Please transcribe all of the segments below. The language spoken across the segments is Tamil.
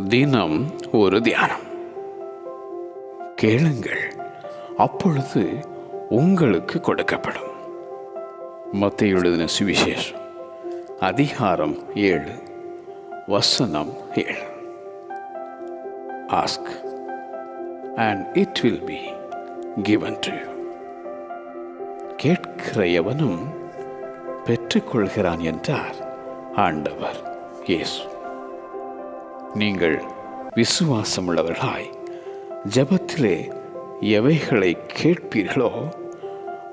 தினம் ஒரு தியானம். கேளுங்கள், அப்பொழுது உங்களுக்கு கொடுக்கப்படும். மத்தேயு எழுதின சுவிசேஷம் அதிகாரம் 7 வசனம் 7. Ask and it will be given to you. கேட்கிற எவனும் பெற்றுக்கொள்கிறான் என்றார் ஆண்டவர் இயேசு. நீங்கள் விசுவாசமுள்ளவர்களாய் ஜெபத்திலே எவைகளை கேட்பீர்களோ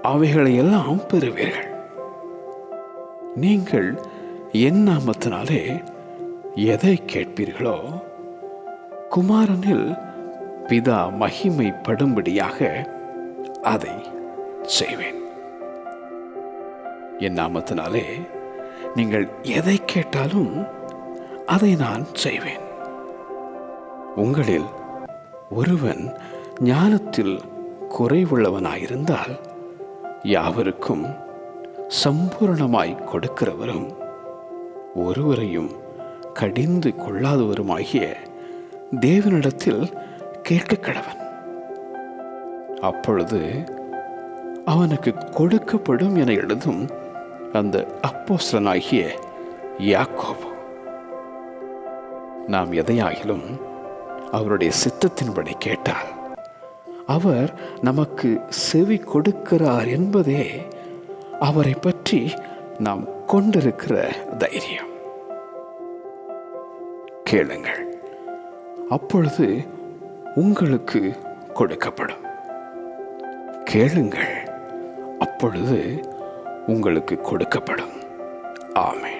அவைகளை எல்லாம் பெறுவீர்கள். நீங்கள் என் நாமத்தினாலே எதை கேட்பீர்களோ குமாரனில் பிதா மகிமைப்படும்படியாக அதை செய்வேன். என் நாமத்தினாலே நீங்கள் எதை கேட்டாலும் அதை நான் செய்வேன். உங்களில் ஒருவன் ஞானத்தில் குறைவுள்ளவனாயிருந்தால் யாவருக்கும் சம்பூர்ணமாய் கொடுக்கிறவரும் ஒருவரையும் கடிந்து கொள்ளாதவருமாகிய தேவனிடத்தில் கேட்க கடவன். அப்பொழுது அவனுக்கு கொடுக்கப்படும் என எழுதும் அந்த அப்போஸ்தலனாகிய யாக்கோபு. நாம் எதையாகிலும் அவருடைய சித்தத்தின்படி கேட்டால் அவர் நமக்கு செவி கொடுக்கிறார் என்பதே அவரை பற்றி நாம் கொண்டிருக்கிற தைரியம். கேளுங்கள், அப்பொழுது உங்களுக்கு கொடுக்கப்படும். கேளுங்கள், அப்பொழுது உங்களுக்கு கொடுக்கப்படும். ஆமென்.